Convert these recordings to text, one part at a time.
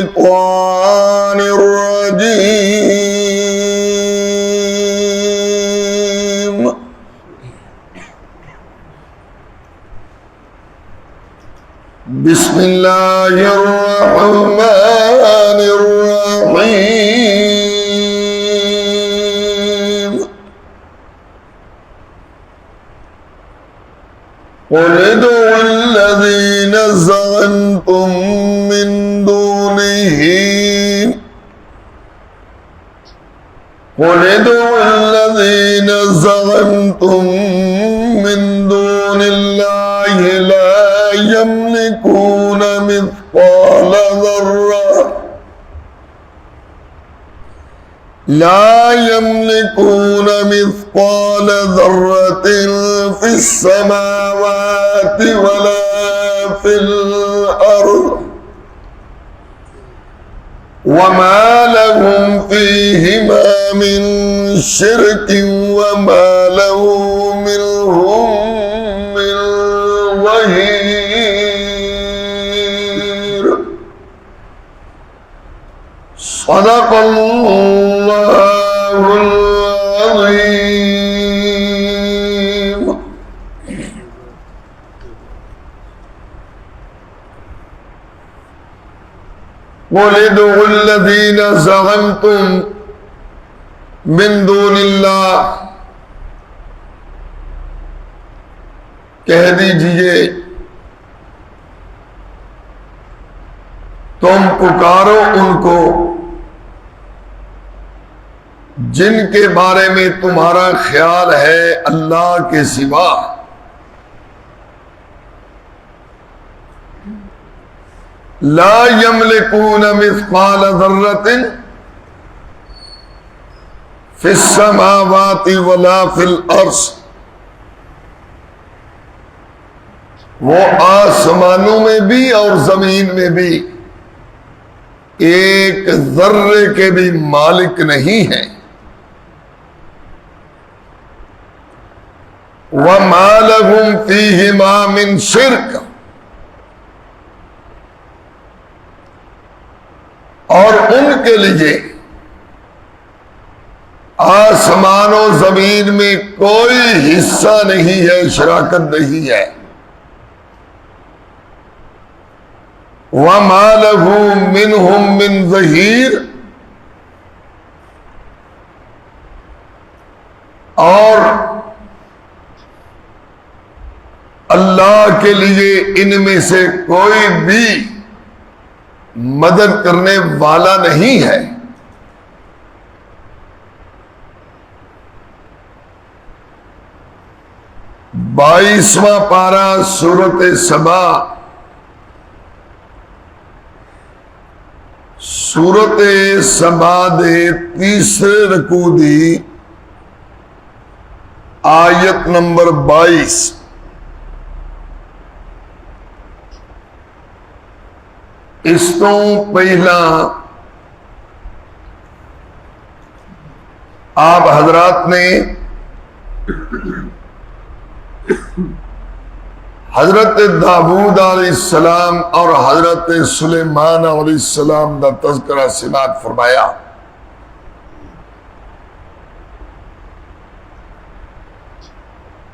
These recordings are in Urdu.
الشيطان الرجيم بسم الله الرحمن الرحيم قل ادعوا الذين زعمتم من دونه قل ادعوا الذين زعمتم من دون الله لا يملكون مثقال ذرة في السماوات ولا في الأرض وما لهم فيهما من شرك وما له منهم من ظهير صدق الله العظيم قل ادعوا الذين زعمتم من دون اللہ کہہ دیجئے تم پکارو ان کو جن کے بارے میں تمہارا خیال ہے اللہ کے سوا لا یملکون مثقال ذرۃ فی السماوات ولا فی الارض وہ آسمانوں میں بھی اور زمین میں بھی ایک ذرے کے بھی مالک نہیں ہیں وَمَا لَهُمْ فِيهِمَا مِنْ شِرْكٍ اور ان کے لیے آسمان و زمین میں کوئی حصہ نہیں ہے، شراکت نہیں ہے وَمَا لَهُ مِنْهُمْ مِنْ ظَهِيرٍ اور اللہ کے لیے ان میں سے کوئی بھی مدد کرنے والا نہیں ہے۔ 22واں پارہ سورۃ سبا، سورۃ سبا دے تیسرے رکوع دی آیت نمبر 22۔ اس تو پہلا آپ حضرات نے حضرت داؤد علیہ السلام اور حضرت سلیمان علیہ السلام دا تذکرہ سماعت فرمایا۔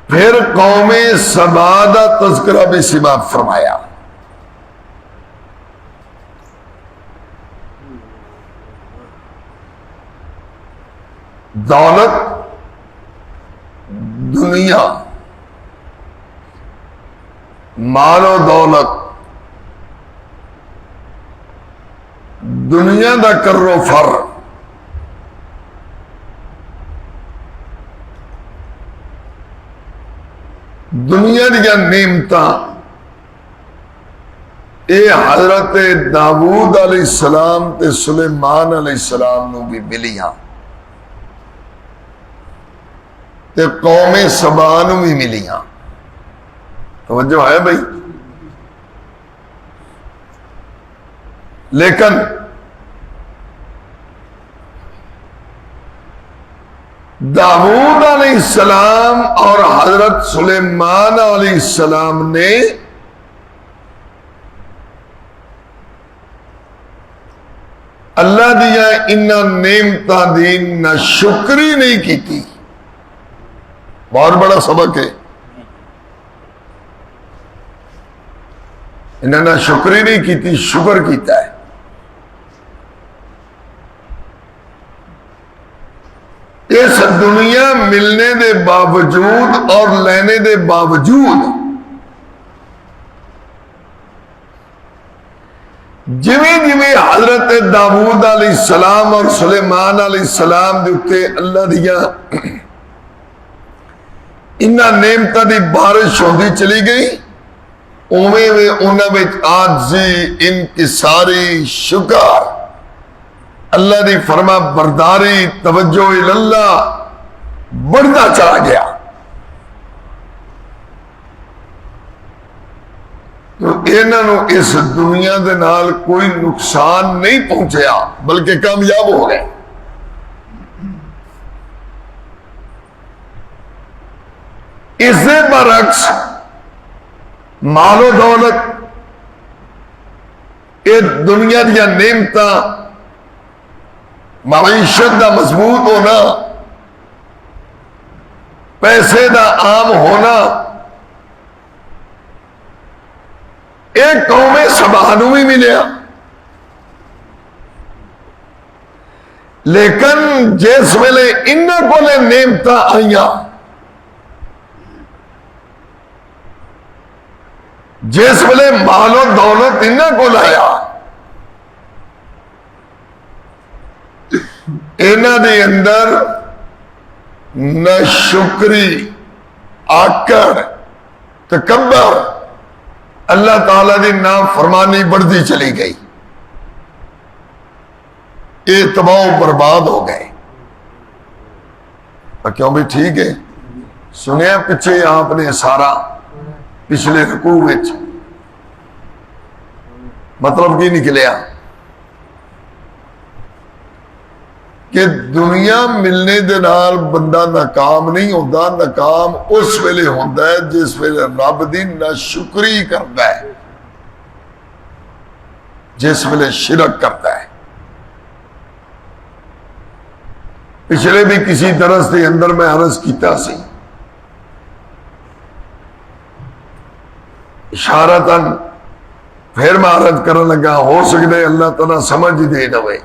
پھر قوم سبا دا تذکرہ بھی سماعت فرمایا۔ دولت، دنیا، مال و دولت، دنیا دا کر و فر، دنیا دیا نعمتاں اے حضرت داؤد علیہ السلام تے سلیمان علیہ السلام نو بھی ملیاں تے قوم سبا نو بھی ملیاں۔ توجہ ہے بھائی؟ لیکن داؤد علیہ السلام اور حضرت سلیمان علیہ السلام نے اللہ دیا انہاں نعمتاں دی نہ شکری نہیں کیتی. بہت بڑا سبق ہے. انہاں نہ شکری نہیں کیتی، شکر کیتا ہے. اس دنیا ملنے دے باوجود اور لینے دے باوجود جویں جویں حضرت داؤد علیہ السلام اور سلیمان علیہ السلام دے اتے اللہ دیا انہاں نعمتاں دی بارش ہوندی چلی گئی، اوویں میں انہاں وچ عاجزی، انکساری، شکر، اللہ دی فرما برداری، توجہ اللہ بڑھتا چلا گیا. تو انہوں اس دنیا دے نال کوئی نقصان نہیں پہنچیا بلکہ کامیاب ہو گئے. اس سے برعکس مال و دولت، یہ دنیا دیا نعمتاں، معیشت دا مضبوط ہونا، پیسے دا عام ہونا، ایک قوم سبا نو بھی ملیا. لیکن جس ویلے انہاں کولے نعمتاں آئیاں، جس ویلے مال و دولت انہاں کول آیا، انہاں دے اندر نہ شکری، آکڑ، تکبر، اللہ تعالیٰ دی نافرمانی بڑھتی چلی گئی. یہ تباہ و برباد ہو گئے. کیوں بھی ٹھیک ہے؟ سنیا پیچھے آپ نے سارا پچھلے رکوع وچ مطلب کی نکلیا کہ دنیا ملنے دے نال بندہ ناکام نہیں ہوتا. ناکام اس ویلے ہوتا ہے جس ویلے رب دی ناشکری کرتا ہے، جس ویلے شرک کرتا ہے. پچھلے بھی کسی درس کے اندر میں عرض کیتا سی، اشارتاً پھر میں عرض کرنے لگا، ہو سکتے اللہ تعالیٰ سمجھ دے دوے.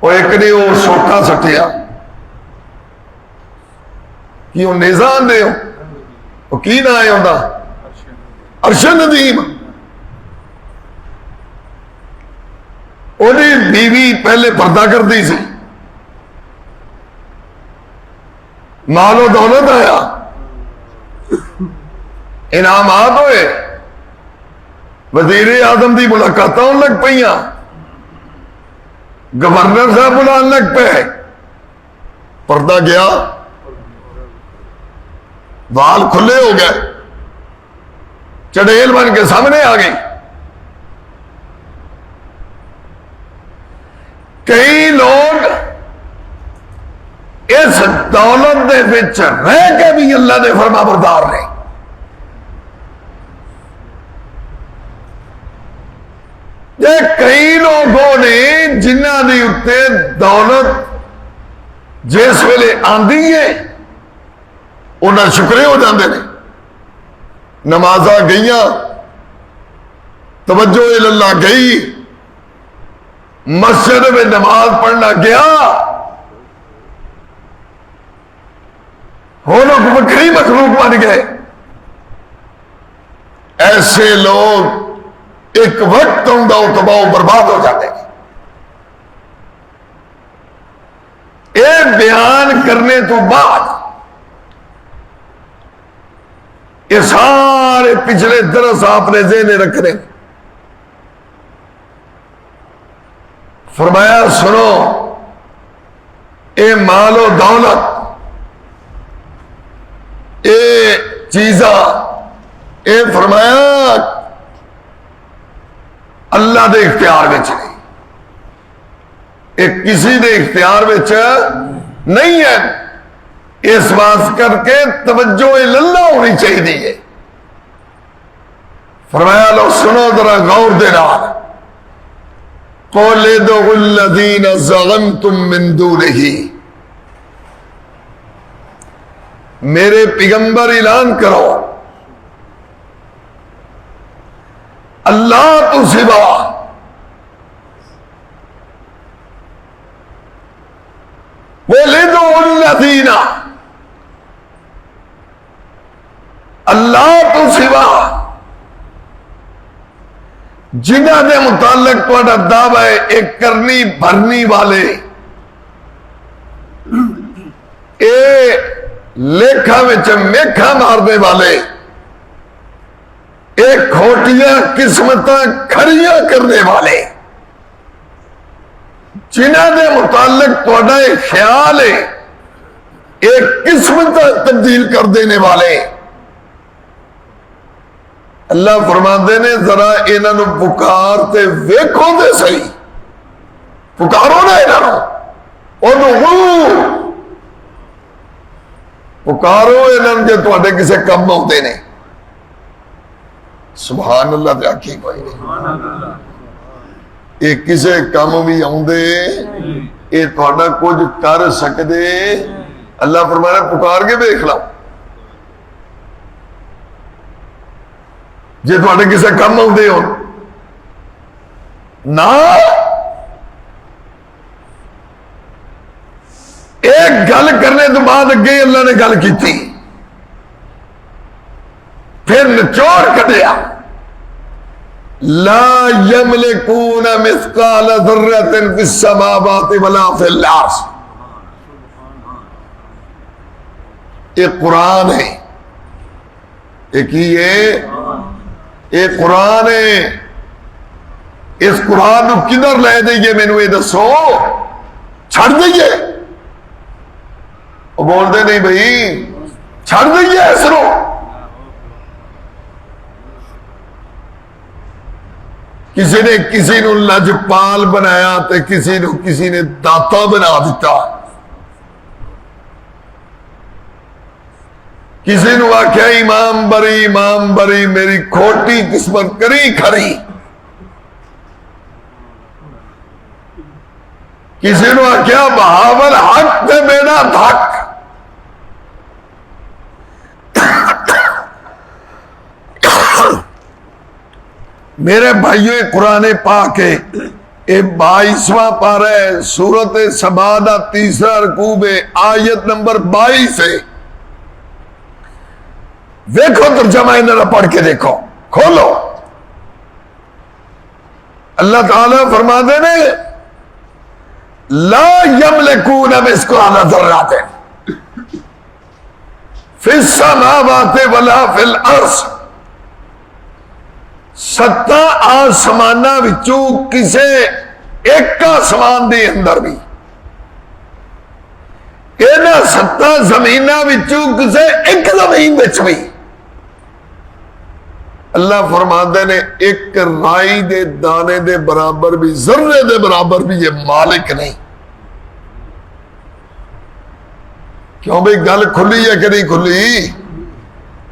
وہ ایک نے وہ سوکھا سٹیا کہ وہ نیزان دے وہ کی نہ آئے ہوتا عرش ندیم. انہیں بیوی پہلے پردہ کرتی سی، مال و دولت آیا، انعامات ہوئے، وزیر اعظم دی ملاقات لگ پئیاں، گورنر صاحب بلان لگ پہ، پردہ گیا، وال کھلے ہو گئے، چڑیل بن کے سامنے آ گئی. کئی لوگ اس دولت دے وچ رہ کے بھی اللہ دے فرما بردار نے. کئی لوگوں نے جنہ دی اتے دولت جس ویلے آندی ہے انہاں شکرے ہو جاندے نے. نمازاں گئیاں، توجہ اللہ گئی، مسجد میں نماز پڑھنا گیا، وہ لوگ وکری مخلوق بن گئے. ایسے لوگ ایک وقت ہوتا وہ تباہ و برباد ہو جاتے ہیں. یہ بیان کرنے تو بعد یہ سارے پچھلے درس آپ نے ذہن رکھنے. فرمایا سنو، اے مال و دولت، اے چیزاں، اے فرمایا اللہ دے اختیار میں نہیں، ایک کسی دے اختیار میں نہیں ہے. اس بات کر کے توجہ اللہ ہونی چاہیے. فرمایا لو سنو ذرا غور دے نال، قل ادعوا الذین زعمتم من دونہ، میرے پیغمبر اعلان کرو اللہ تو سوا وَلِدُعُوا الَّذِينَ، اللہ تو سوا جنہ دے متعلق تھوڑا دعوی ہے ایک کرنی بھرنی والے، اے لیکھا وچ میکھا مارنے والے، ایک کھوٹیاں قسمتاں کھڑیاں کرنے والے، جنہ دے متعلق تھوڑا ایک خیال ہے ایک قسمتاں تبدیل کر دینے والے، اللہ فرماندے نے ذرا انہاں نو پکار تے ویکھو دے صحیح، پکارو نا انہاں نو، ادعو، پکارو انہاں جے تواڈے کسے کم آتے نے، سبحان اللہ تے آکھی کوئی نہیں، یہ کسے کم بھی آندے یہ تواڈا کچھ کر سکدے، اللہ فرمایا پکار کے دیکھ لو، جے تواڈے کسے کم آندے ہو نہ، ایک گل کرنے تو بعد اگے اللہ نے گل کی تھی، پھر نچوڑ کٹیا، لا یملکون مثقال ذرۃ فی السماوات ولا فی الارض، یہ قرآن ہے، ایک ہی ہے، یہ قرآن ہے، اس قرآن کو کدھر لے دئیے مینوں یہ دسو، چھڑ دئیے، وہ بول دے نہیں بھائی چھڑ دئیے اس نو، کسی نے کسی نو لجپال بنایا تے کسی نے داتا بنا دیتا، کسی نو آکھیا امام بری میری کھوٹی قسمت کری کھڑی، کسی نو آکھیا بہاول حق تے میرا حق، میرے بھائیوں قرآن پاک ہے، یہ 22واں پارہ ہے، سورۃ سبا دا 3 رکوع ہے، آیت نمبر 22 ہے، دیکھو ترجمہ انہاں پڑھ کے دیکھو، کھولو، اللہ تعالیٰ فرماتے نے لا یملکون مثقال ذرۃ فی السماوات ولا فی الارض، 7 آسماناں وچوں کسے ایک آسمان دے اندر بھی، انہاں 7 زمیناں وچوں کسے ایک زمین وچ بھی، اللہ فرماندے نے ایک رائی دے دانے دے برابر بھی، ذرے دے برابر بھی یہ مالک نہیں، کیوں بھئی گل کھلی ہے کہ نہیں کھلی،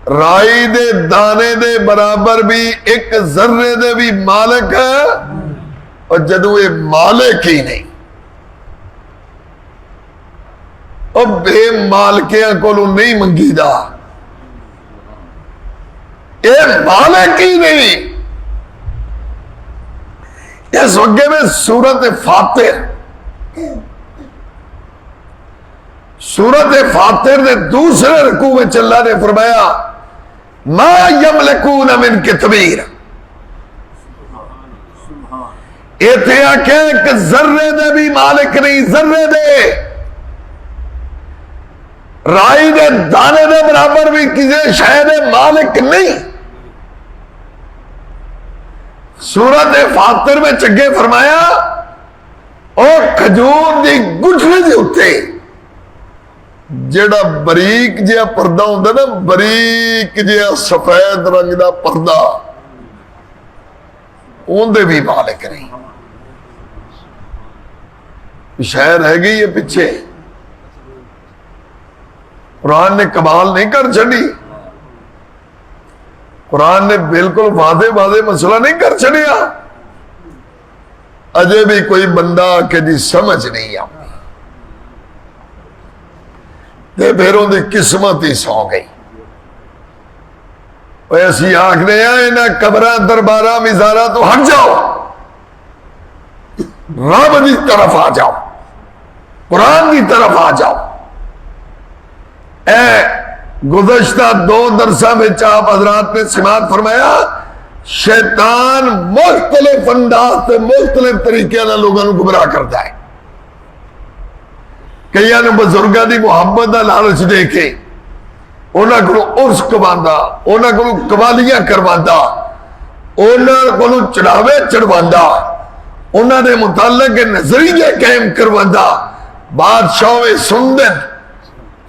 رائی دے دانے دے برابر بھی ایک ذرے دے بھی مالک ہے، اور جدو یہ مالک ہی نہیں، اور بے مالکیاں کو نہیں منگی دا، یہ مالک ہی نہیں، اس وقت میں سورۃ فاطر نے دوسرے رکوع میں اللہ نے فرمایا ما یملکون من قطمیر، ایتھے آکھے کہ ذرے دے بھی مالک نہیں، ذرے دے رائی دے دانے دے برابر بھی کسی شے دے مالک نہیں، سورۃ فاطر میں چگے فرمایا اور کھجور دی گٹھلی دے اتے جیڑا بریک جہا پردہ ہوندا نا، بریک جہا سفید رنگ دا پردہ، اون دے بھی مالک نہیں، شہر ہے گئی ہے پیچھے، قرآن نے کمال نہیں کر چھڑی، قرآن نے بالکل واضح واضح مسئلہ نہیں کر چڑیا، اجے بھی کوئی بندہ کہ جی سمجھ نہیں آتی تے پھر ان کی قسمت ہی سو گئی۔ ایسی آخنے ہیں قبراں درباراں مزاراں تو ہٹ جاؤ، رب کی طرف آ جاؤ، قرآن کی طرف آ جاؤ۔ اے گزشتہ 2 درسوں میں آپ حضرات نے سماعت فرمایا شیطان مختلف انداز سے مختلف طریقے نال لوگوں کو گمراہ کرتا ہے۔ کئی نے بزرگاں دی محبت کا لالچ دے کے انہاں کو عرس کرواندا، انہاں کو قوالیاں کرواندا، انہاں کو چڑھاوے چڑھواندا، انہاں دے متعلق نظریے قائم کرواندا، بادشاہ سن دین،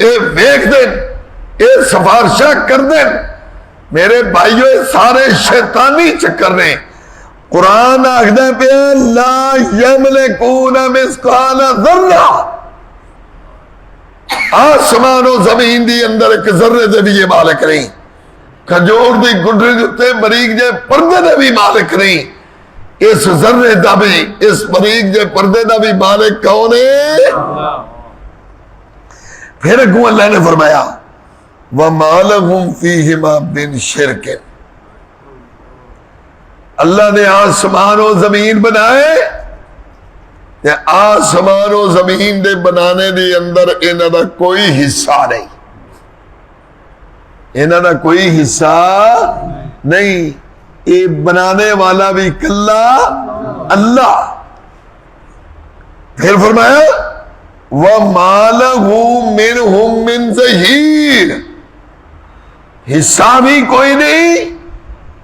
اے ویکھ دین، اے سفارشاں کر دین۔ میرے بھائیو سارے شیطانی چکر نے۔ قرآن آخدا پہ لا یملکون مثقال ذرہ، آسمان و زمین دی اندر ایک ذرے دے بھی یہ مالک نہیں، کھجور دی گڈری دے بریک جے پردے دے بھی مالک نہیں، اس ذرے دا بھی اس بریک جے پردے دا بھی مالک کون ہے؟ پھر اگوں اللہ نے فرمایا وَمَا لَهُمْ فِيهِمَا مِنْ شِرْكٍ، اللہ نے آسمان و زمین بنائے، آسمان و زمین دے بنانے دی اندر انہاں دا کوئی حصہ نہیں، انہاں دا کوئی حصہ نہیں، یہ بنانے والا بھی کلا اللہ۔ پھر فرمایا وَمَا لَهُ مِنْهُمْ مِنْ ظَهِيرٍ، حصہ بھی کوئی نہیں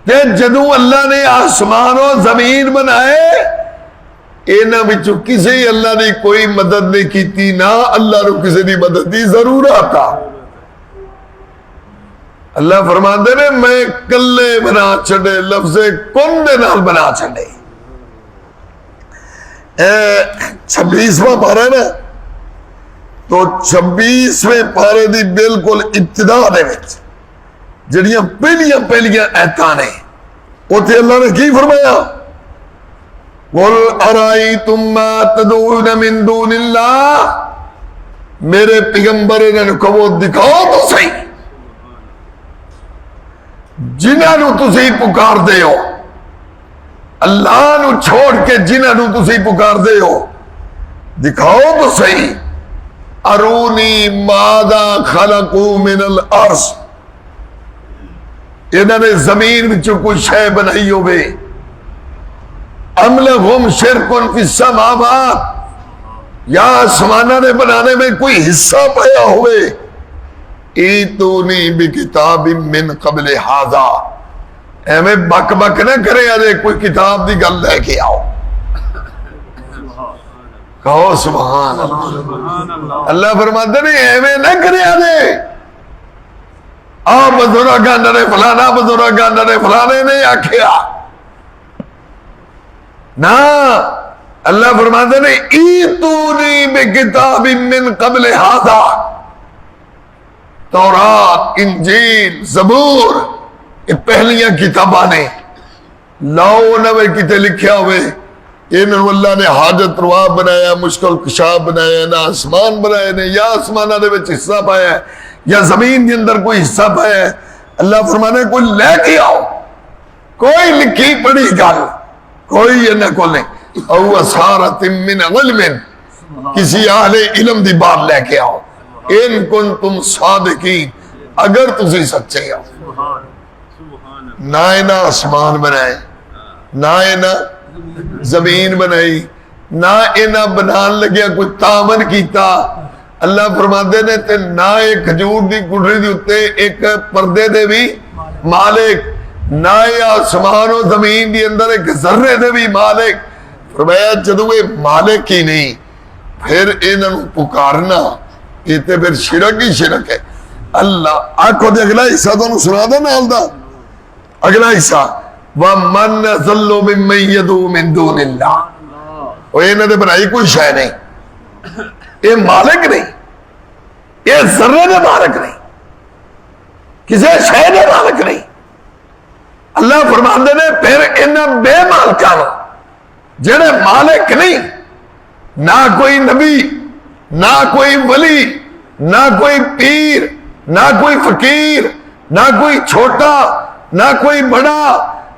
کہ جدوں اللہ نے آسمان و زمین بنائے انہاں وچوں کسی اللہ نے کوئی مدد نہیں کیتی، نہ اللہ رو کسی دی مدد دی ضرورت آ۔ اللہ فرماندے نے میں کلے بنا چھڑے، لفظ کن دے نال بنا چھڑے۔ 26واں پارہ نا، تو 26ویں پارے دی بالکل ابتدا دے وچ جڑیاں پہلیاں ایتاں نے، اوتھے اللہ نے کی فرمایا قُلْ أَرَأَيْتُمْ مَا تَدْعُونَ مِن دُونِ اللَّهِ، میرے پیغمبر انہوں کو دکھاؤ تو صحیح جنہاں نو تسی پکار دے ہو، اللہ نو چھوڑ کے جنہاں نو تسی پکار دے ہو، دکھاؤ تو صحیح ارونی ماذا خلقوا من الارض، انہوں نے زمین وچوں کوئی شے بنائی ہوئے، ام لہم شرک فی السماوات، یا آسمانہ نے بنانے میں کوئی حصہ پایا ہوئے، ایتونی بکتاب من قبل ھذا، ایویں بک بک نہ کرے آجے کوئی کتاب دی گل لے کے آؤ، کہو سبحان اللہ۔ اللہ فرماتے نہیں ایویں نہ کرے آجے بزرگان نے فلانا بزرگان نے فلانے نے آکھیا، نا اللہ فرماتے نے ایتونی بکتاب من قبل ھذا، تورات انجیل زبور یہ پہلیاں کتاباں نے لاؤ نوے کتے لکھیا ہوئے، انہوں اللہ نے حاجت روا بنایا، مشکل کشا بنایا، نہ آسمان بنائے نے، یا آسمانہ دے وچ حصہ پایا ہے یا زمین کے اندر کوئی حصہ پایا ہے۔ اللہ فرمانے کوئی لے کے آؤ، کوئی لکھی پڑھی گل کوئی یہ نہ کھولیں، او اسارت من علم، کسی اہل علم دی بات لے کے آؤ، ان کنتم صادقین، اگر تسی سچے ہو۔ نہ انہاں آسمان بنائے، نہ انہاں زمین بنائی، نہ انہاں بنان لگیا کوئی تعاون کیتا، اللہ فرماندے نے تے نہ ایک کھجور دی گڈری دی اتے ایک پردے دے بھی مالک، نہ آسمان و زمین دی اندر ایک ذرے دے بھی مالک۔ فرمایا جدو یہ مالک ہی نہیں پھر انہوں پکارنا یہ تے پھر شرک ہی شرک ہے۔ اللہ آنکھوں دے اگلا حصہ تو سنا دے نال دا، اگلا حصہ وَمَنْ نَزَلُّ مِمَّنْ يَدْعُو مِن دُونِ اللَّهِ، اور انہوں نے بنائی کوئی شے نہیں، یہ مالک نہیں، یہ ذرے دے مالک نہیں، کسی شے دے مالک نہیں، اللہ فرماندے نے پھر انہاں بے مالکاں جڑے مالک نہیں، نہ کوئی نبی، نہ کوئی ولی، نہ کوئی پیر، نہ کوئی فقیر، نہ کوئی چھوٹا، نہ کوئی بڑا،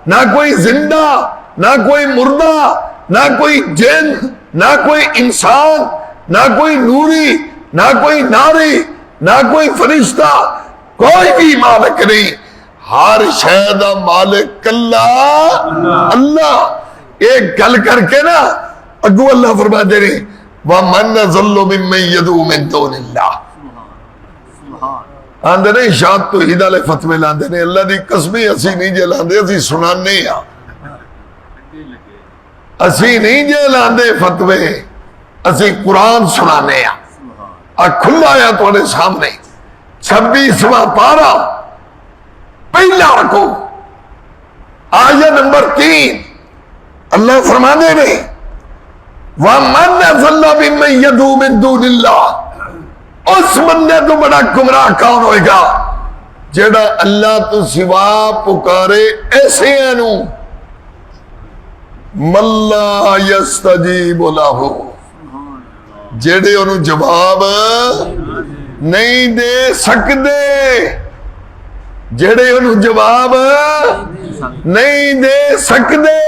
نہ کوئی زندہ، نہ کوئی مردہ، نہ کوئی جن، نہ کوئی انسان، نہ کوئی نوری، نہ کوئی ناری، نہ کوئی فرشتہ، کوئی بھی مالک نہیں، ہر شے دا مالک اللہ۔ ایک گل کر کے نا اگو اللہ فرما دے رہے وَمَنْ ظَلُّ مِمَّنْ يَدْعُو مِن دُونِ اللَّهِ، آندے نہیں شاد تو ہیدہ لے فتوے لاندے نہیں، اللہ دی قسمی اسی نہیں جے لاندے، اسی سنانے ہیں، اسی نہیں جے لاندے فتوے، اسی قرآن سنانے ہیں۔ کھلا آیا تھوڑے سامنے 26واں پارہ پہلا رکو آیت نمبر 3، اللہ فرمانے نے وَمَنْ ظَلَّ مِمَّنْ يَدْعُو مِن دُونِ اللَّهِ، اس بندے تو بڑا گمراہ کون ہوئے گا جڑا اللہ تو سوا پکارے ایسے انو مَلَّا يَسْتَجِيبُ لَهُ، جڑے انو جواب نہیں دے سکدے، جڑے انو جواب نہیں دے سکدے۔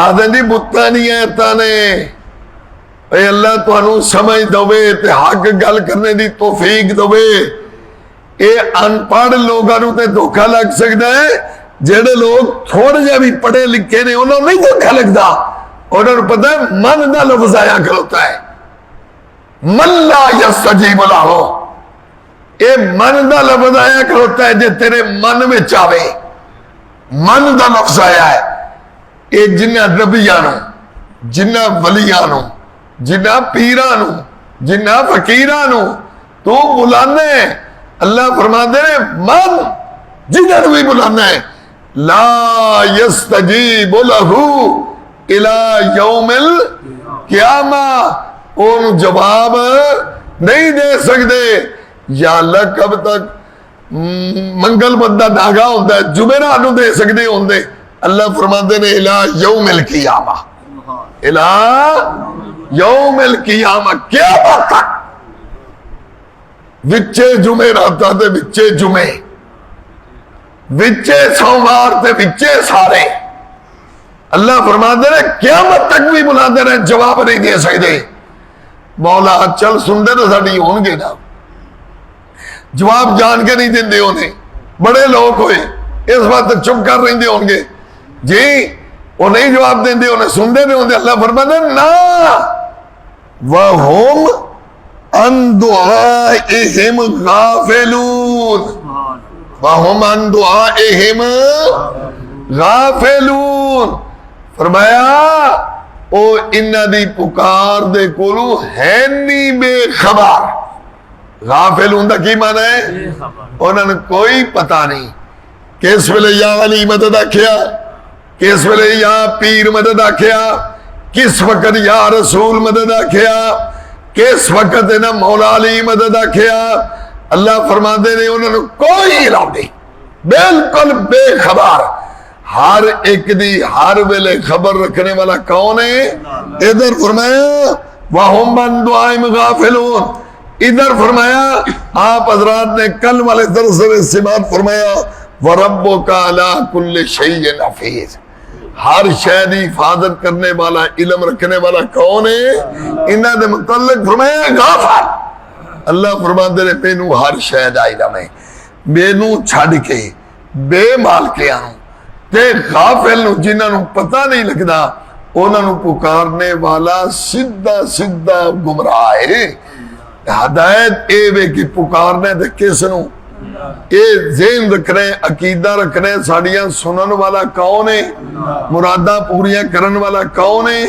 آدھیں دی بتانی ایتا نے اے اللہ تو انو سمجھ دوے تے حق گل کرنے دی توفیق دوے۔ اے انپڑھ لوگاں نو تے دھوکا لگ سکتا ہے، جڑے لوگ تھوڑے جا بھی پڑھے لکھے نے انہوں نہیں دھوکا لگتا، انہوں نے پتہ ہے من دا لفظ آیا کھلوتا ہے من لا یستجیب لہو، اے من دا لفظ آیا کھلوتا ہے جے تیرے من میں چاہے، من دا لفظ آیا ہے۔ اے جنہ نبیانو، جنہ ولیانو، جنہ پیرانو، جنہ فقیرانو تو بلانے، اللہ فرما دے من جنہ بھی بلانا ہے لا یستجیب لہو الی یوم القیامہ، ان جواب نہیں دے سکتے۔ یا اللہ کب تک منگل بندہ ناگا ہوتا ہے جمعرات نو دے سکتے ہوندے، اللہ فرماتے نے الی یوم القیامہ، الی یوم القیامہ، قیامت تک، وچے جمعرات تے وچے جمعے، وچے سوموار تے وچے سارے، اللہ فرماتے نے قیامت تک بھی بلاتے رہے جواب نہیں دے سکتے۔ مولا چل سن دے تو ساڈی ہون گے نا، جواب جان کے نہیں دیندے ہونے، بڑے لوگ ہوئے اس وقت چپ کر رہے ہوں گے جی وہ نہیں جواب دیندے ہونے، سن دے نہیں ہوندے۔ اللہ فرماتے نا وَهُمْ عَنْ دُعَائِهِمْ غَافِلُونَ، وَهُمْ عَنْ دُعَائِهِمْ غَافِلُونَ، فرمایا او انہاں دی پکار دے کولو ہے نہیں بے خبر۔ غافلون دا کی معنی ہے؟ انہوں نے کوئی پتہ نہیں کس ویلے یا علی مدد آکھیا، کس ویلے یا پیر مدد آکھیا، کس وقت یا رسول مدد آکھیا، کس وقت انہاں مولا علی مدد آکھیا۔ اللہ فرماتے نے انہوں نے کوئی علم نہیں، بالکل بے خبر۔ ہر ایک دی ہر ویلے خبر رکھنے والا کون ہے؟ ادھر فرمایا وَهُمْ عَنْ دُعَائِهِمْ غَافِلُونَ، ادھر فرمایا آپ حضرات نے کل والے درس میں استعمال فرمایا وَرَبُّكَ عَلَىٰ كُلِّ شَيْءٍ حَفِيظٌ، ہر شے دی حفاظت کرنے والا، علم رکھنے والا کون ہے؟ انہاں دے متعلق فرمایا غافل۔ اللہ فرماتے نے مینوں ہر شے دا علم ہے، مینوں چھڈ کے بے مال کے آنوں تے غافل نو جنہاں نو پتہ نہیں لگدا انہاں نو پکارنے والا سیدھا سیدھا گمراہ ہے۔ ہدایت اے وے کہ پکارنے دے کس نو، اے ذہن رکھنے، عقیدہ رکھنے ساڑیاں سنن والا کون ہے، مرادہ پوریاں کرن والا کون ہے؟